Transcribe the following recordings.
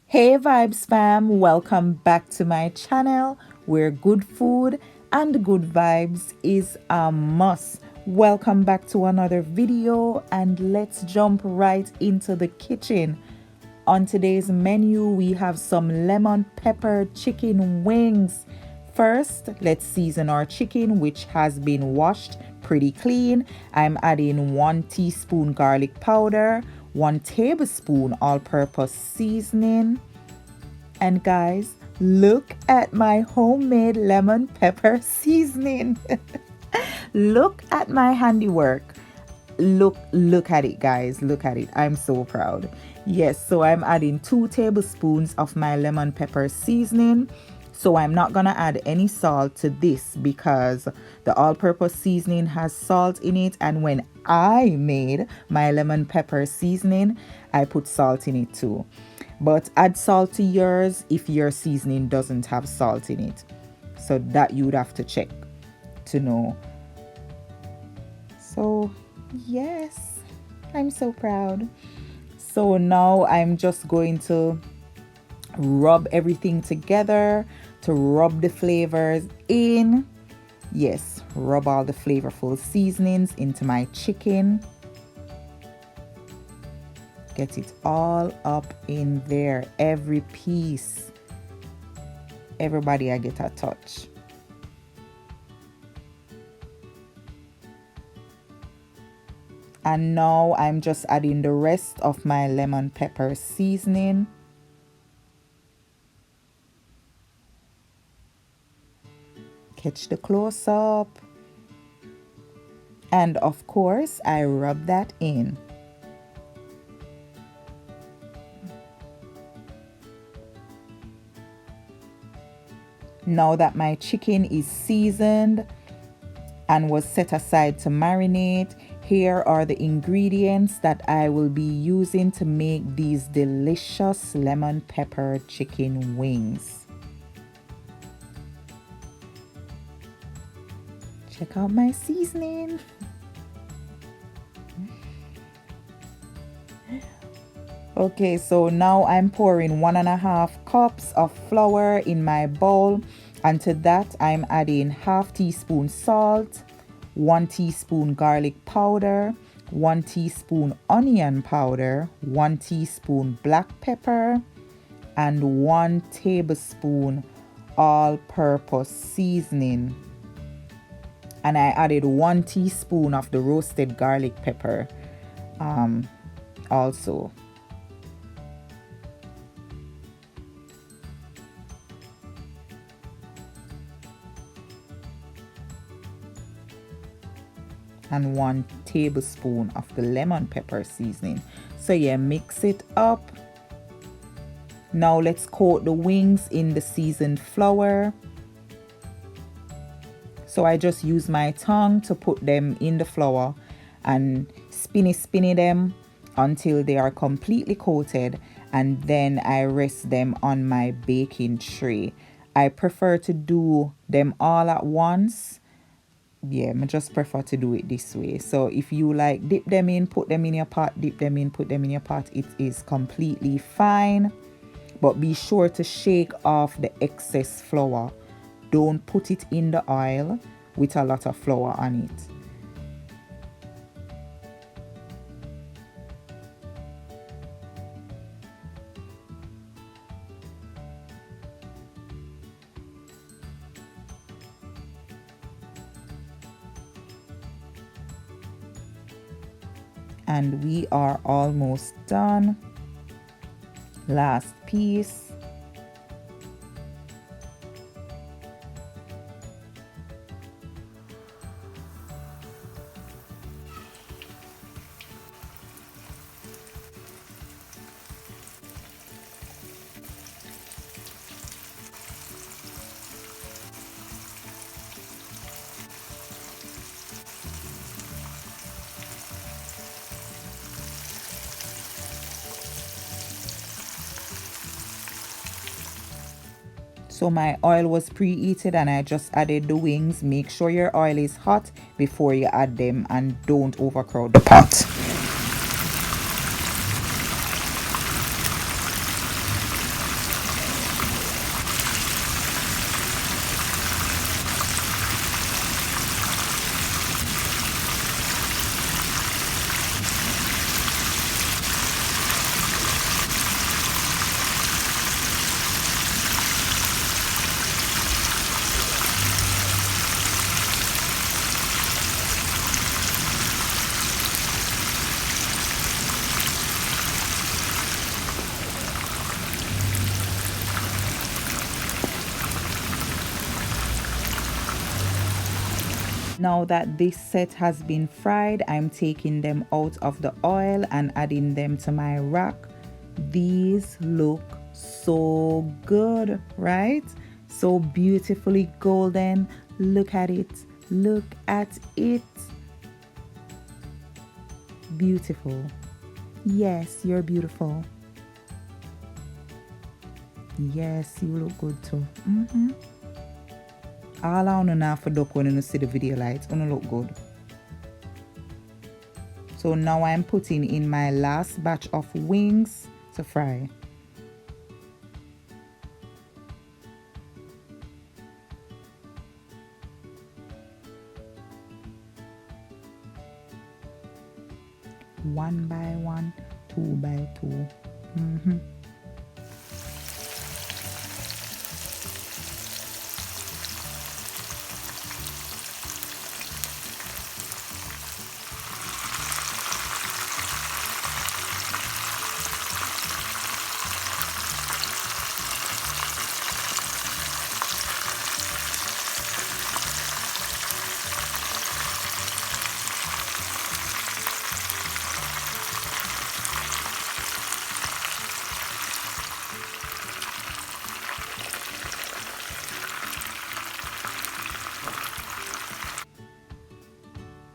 Hey Vibes fam, welcome back to my channel where good food and good vibes is a must. Welcome back to another video and let's jump right into the kitchen. On today's menu, we have some lemon pepper chicken wings. First, let's season our chicken, which has been washed pretty clean. I'm adding 1 teaspoon garlic powder, 1 tablespoon all-purpose seasoning. And guys, look at my homemade lemon pepper seasoning. Look at my handiwork. Look at it, guys. Look at it. I'm so proud. Yes, so I'm adding 2 tablespoons of my lemon pepper seasoning. So I'm not gonna add any salt to this because the all-purpose seasoning has salt in it, and when I made my lemon pepper seasoning, I put salt in it too. But add salt to yours if your seasoning doesn't have salt in it. So that you'd have to check to know. So yes, I'm so proud. So now I'm just going to rub everything together to rub the flavors in. Yes, rub all the flavorful seasonings into my chicken. Get it all up in there, every piece. Everybody I get a touch. And now I'm just adding the rest of my lemon pepper seasoning. Catch the close up. And of course, I rub that in. Now that my chicken is seasoned and was set aside to marinate, here are the ingredients that I will be using to make these delicious lemon pepper chicken wings. Check out my seasoning. Okay, so now I'm pouring 1.5 cups of flour in my bowl, and to that I'm adding ½ teaspoon salt, 1 teaspoon garlic powder, 1 teaspoon onion powder, 1 teaspoon black pepper, and 1 tablespoon all-purpose seasoning. And I added 1 teaspoon of the roasted garlic pepper also. And 1 tablespoon of the lemon pepper seasoning. So yeah, mix it up. Now let's coat the wings in the seasoned flour. So I just use my tongue to put them in the flour and spinny them until they are completely coated, and then I rest them on my baking tray. I prefer to do them all at once. Yeah, I just prefer to do it this way. So if you like dip them in, put them in your pot, dip them in, put them in your pot, it is completely fine. But be sure to shake off the excess flour. Don't put it in the oil with a lot of flour on it. And we are almost done. Last piece. So my oil was preheated and I just added the wings. Make sure your oil is hot before you add them and don't overcrowd the pot. Now that this set has been fried, I'm taking them out of the oil and adding them to my rack. These look so good, right? So beautifully golden. Look at it. Look at it. Beautiful. Yes, you're beautiful. Yes, you look good too. All I want to know for duck when you see the video lights, gonna look good. So now I'm putting in my last batch of wings to fry. One by one, two by two.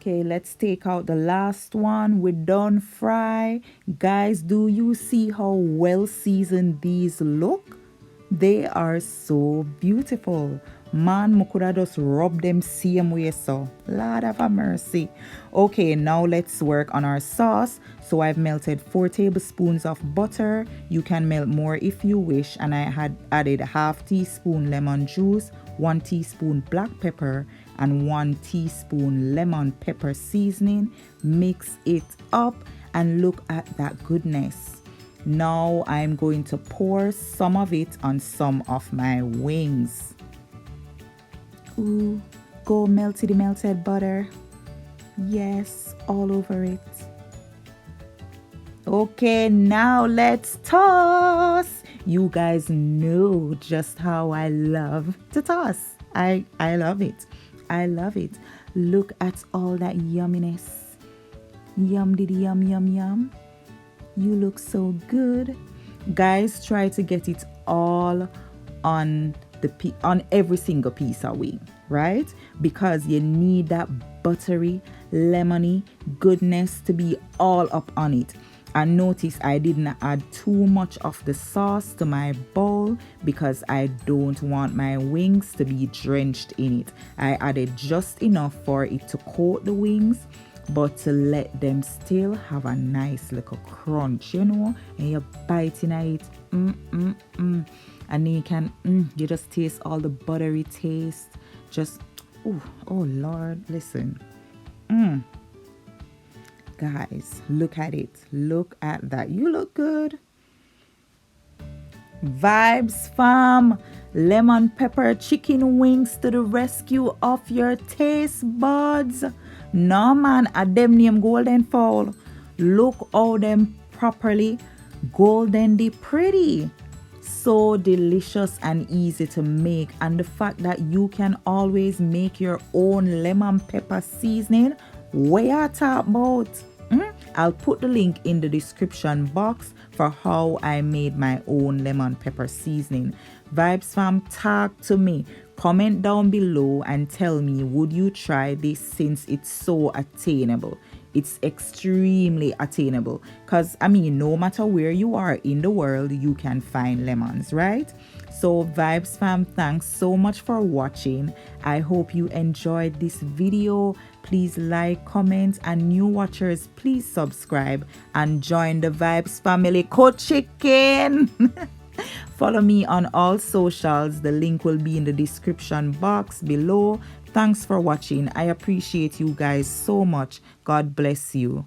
Okay, let's take out the last one. We're done fry. Guys, do you see how well seasoned these look? They are so beautiful. Man, I could have just rub them same way so. Lord have a mercy. Okay, now let's work on our sauce. So I've melted 4 tablespoons of butter. You can melt more if you wish. And I had added 1/2 teaspoon lemon juice, 1 teaspoon black pepper, and 1 teaspoon lemon pepper seasoning. Mix it up and look at that goodness. Now I'm going to pour some of it on some of my wings. Ooh, go melted butter. Yes, all over it. Okay, now let's toss. You guys know just how I love to toss. I love it. I love it. Look at all that yumminess. Yum diddy yum yum yum. You look so good. Guys, try to get it all on every single piece of wing, right? Because you need that buttery, lemony goodness to be all up on it. And notice I didn't add too much of the sauce to my bowl because I don't want my wings to be drenched in it. I added just enough for it to coat the wings, but to let them still have a nice little crunch, you know, and you're biting at it, and then you can, you just taste all the buttery taste, just, oh Lord, listen, guys, look at it, look at that, you look good. Vibes fam, lemon pepper chicken wings to the rescue of your taste buds. No man, at them name golden fowl. Look how them properly goldenly pretty. So delicious and easy to make, and the fact that you can always make your own lemon pepper seasoning, what you talk about? I'll put the link in the description box for how I made my own lemon pepper seasoning. Vibes fam, talk to me. Comment down below and tell me, would you try this since it's so attainable? It's extremely attainable because I mean, no matter where you are in the world, you can find lemons, right? So Vibes fam, thanks so much for watching. I hope you enjoyed this video. Please like, comment, and new watchers, please subscribe and join the Vibes family. Cold chicken. Follow me on all socials. The link will be in the description box below. Thanks for watching. I appreciate you guys so much. God bless you.